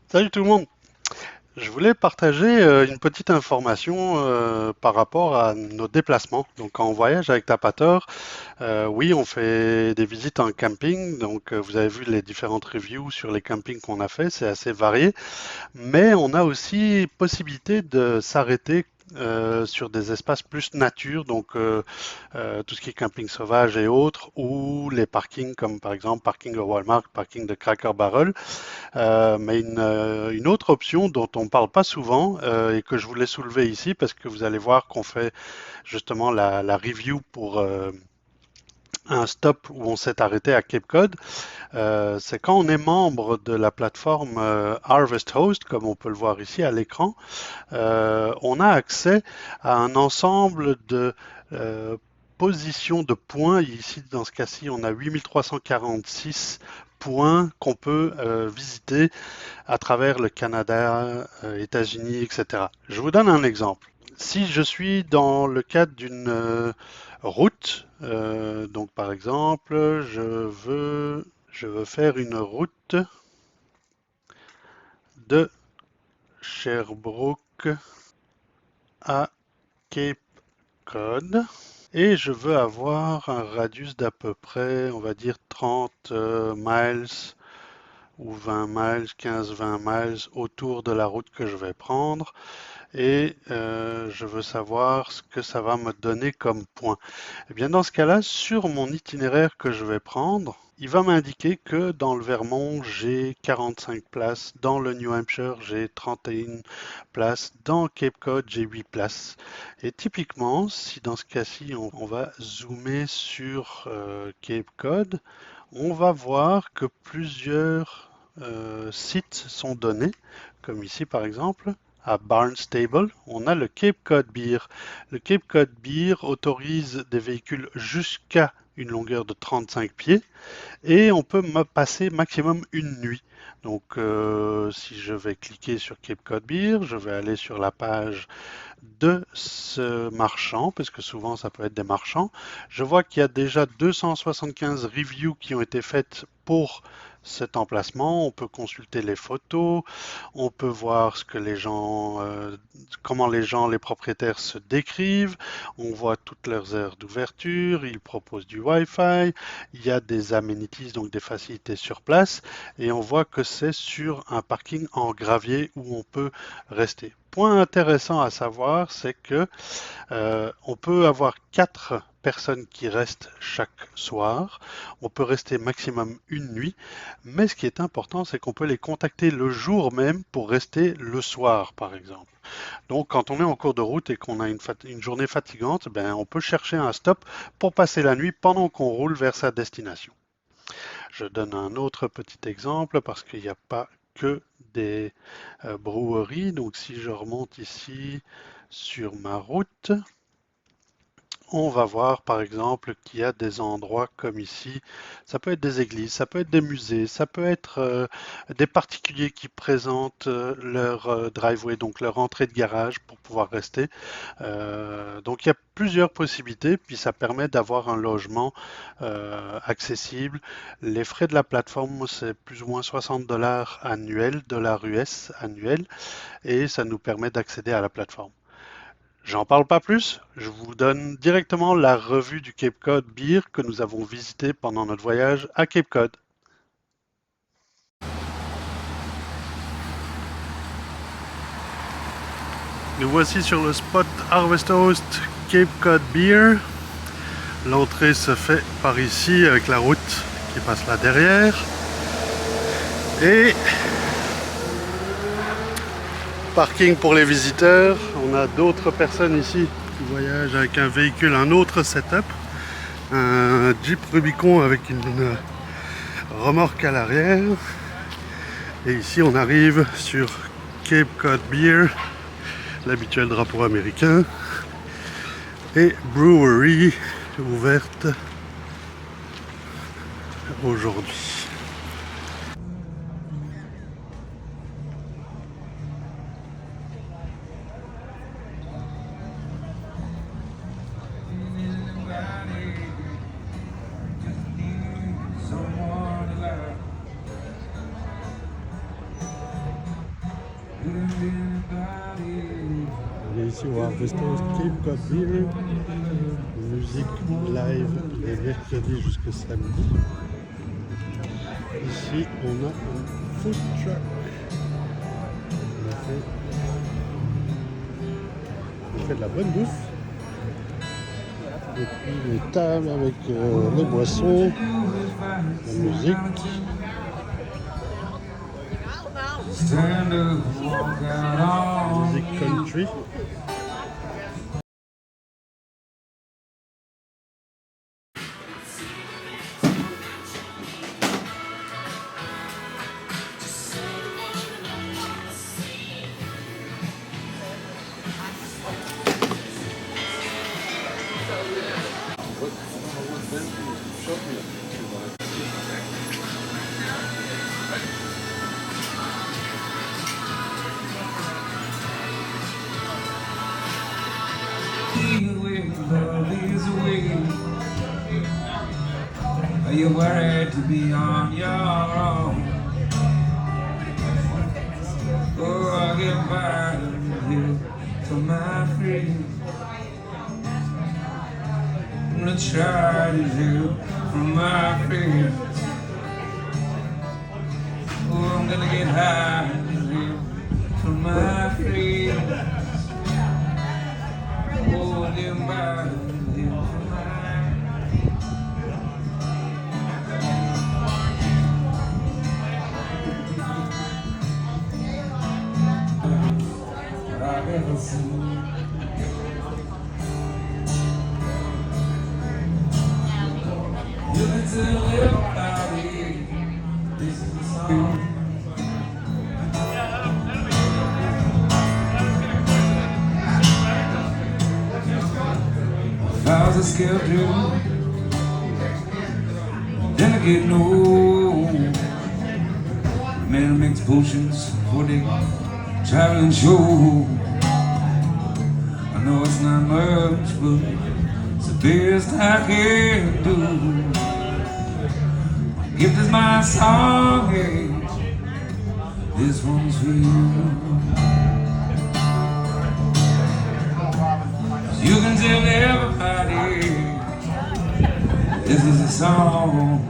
Salut tout le monde. Je voulais partager une petite information par rapport à nos déplacements. Donc quand on voyage avec Tapator, oui, on fait des visites en camping. Donc vous avez vu les différentes reviews sur les campings qu'on a fait, c'est assez varié. Mais on a aussi possibilité de s'arrêter sur des espaces plus nature, donc tout ce qui est camping sauvage et autres, ou les parkings comme par exemple parking de Walmart, parking de Cracker Barrel. Mais une autre option dont on ne parle pas souvent et que je voulais soulever ici parce que vous allez voir qu'on fait justement la review pour un stop où on s'est arrêté à Cape Cod, c'est quand on est membre de la plateforme Harvest Host, comme on peut le voir ici à l'écran, on a accès à un ensemble de euh, positions de points. Ici, dans ce cas-ci, on a 8346 points qu'on peut visiter à travers le Canada, États-Unis, etc. Je vous donne un exemple. Si je suis dans le cadre d'une route, donc par exemple, je veux faire une route de Sherbrooke à Cape Cod et je veux avoir un radius d'à peu près, on va dire 30 miles ou 20 miles, 15-20 miles autour de la route que je vais prendre. Et je veux savoir ce que ça va me donner comme point. Eh bien, dans ce cas-là, sur mon itinéraire que je vais prendre, il va m'indiquer que dans le Vermont, j'ai 45 places, dans le New Hampshire, j'ai 31 places, dans Cape Cod, j'ai 8 places. Et typiquement, si dans ce cas-ci, on va zoomer sur Cape Cod, on va voir que plusieurs sites sont donnés, comme ici par exemple. À Barnstable, on a le Cape Cod Beer. Le Cape Cod Beer autorise des véhicules jusqu'à une longueur de 35 pieds et on peut passer maximum une nuit. Donc, si je vais cliquer sur Cape Cod Beer, je vais aller sur la page de ce marchand, parce que souvent ça peut être des marchands. Je vois qu'il y a déjà 275 reviews qui ont été faites pour cet emplacement. On peut consulter les photos, on peut voir ce que les gens, comment les gens, les propriétaires se décrivent. On voit toutes leurs heures d'ouverture. Ils proposent du Wi-Fi. Il y a des amenities, donc des facilités sur place. Et on voit que c'est sur un parking en gravier où on peut rester. Point intéressant à savoir, c'est que on peut avoir 4 personnes qui restent chaque soir. On peut rester maximum une nuit. Mais ce qui est important, c'est qu'on peut les contacter le jour même pour rester le soir, par exemple. Donc, quand on est en cours de route et qu'on a une journée fatigante, ben, on peut chercher un stop pour passer la nuit pendant qu'on roule vers sa destination. Je donne un autre petit exemple parce qu'il n'y a pas que des breweries. Donc, si je remonte ici sur ma route, on va voir par exemple qu'il y a des endroits comme ici. Ça peut être des églises, ça peut être des musées, ça peut être des particuliers qui présentent leur driveway, donc leur entrée de garage pour pouvoir rester. Donc il y a plusieurs possibilités, puis ça permet d'avoir un logement accessible. Les frais de la plateforme, c'est plus ou moins 60 dollars annuels, dollars US annuels, et ça nous permet d'accéder à la plateforme. J'en parle pas plus, je vous donne directement la revue du Cape Cod Beer que nous avons visité pendant notre voyage à Cape Cod. Nous voici sur le spot Harvest Host Cape Cod Beer. L'entrée se fait par ici avec la route qui passe là derrière. Et parking pour les visiteurs. On a d'autres personnes ici qui voyagent avec un véhicule, un autre setup. Un Jeep Rubicon avec une remorque à l'arrière. Et ici on arrive sur Cape Cod Beer, l'habituel drapeau américain. Et brewery ouverte aujourd'hui. On est ici au Harvestos Cape Cod Beer. Musique live les mercredis jusqu'à samedi. Ici on a un food truck. On fait de la bonne bouffe. Et puis les tables avec les boissons, la musique. Musique country. Are you worried to be on your own? Oh, I get by here to my friends. I'm gonna try to do for my friends. Oh, I'm gonna get high here for my friends. Oh, get by here for my I've ever seen. You can tell everybody this is the song. If I was a scared dude, then I get no man makes potions for the traveling show. I know it's not much, but it's the best I can do. Gift is my song, hey, this one's for you. You can tell everybody this is a song.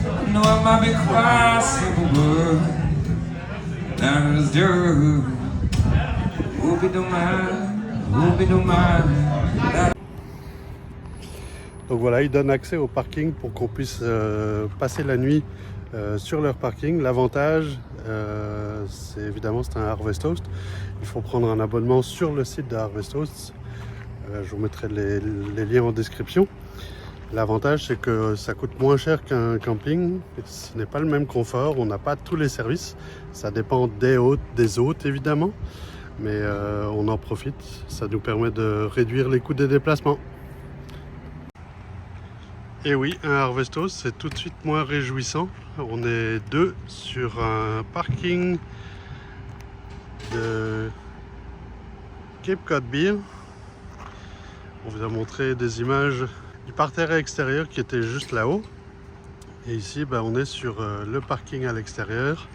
I know it might be quite simple, but now it's done. Hope you don't mind, hope you don't mind. Donc voilà, ils donnent accès au parking pour qu'on puisse passer la nuit sur leur parking. L'avantage, c'est évidemment c'est un Harvestos. Il faut prendre un abonnement sur le site de Harvestos. Je vous mettrai les liens en description. L'avantage, c'est que ça coûte moins cher qu'un camping. Ce n'est pas le même confort, on n'a pas tous les services. Ça dépend des hôtes évidemment, mais on en profite. Ça nous permet de réduire les coûts des déplacements. Et oui, un Harvestos, c'est tout de suite moins réjouissant. On est deux sur un parking de Cape Cod Beer. On vous a montré des images du parterre extérieur qui était juste là-haut. Et ici, on est sur le parking à l'extérieur.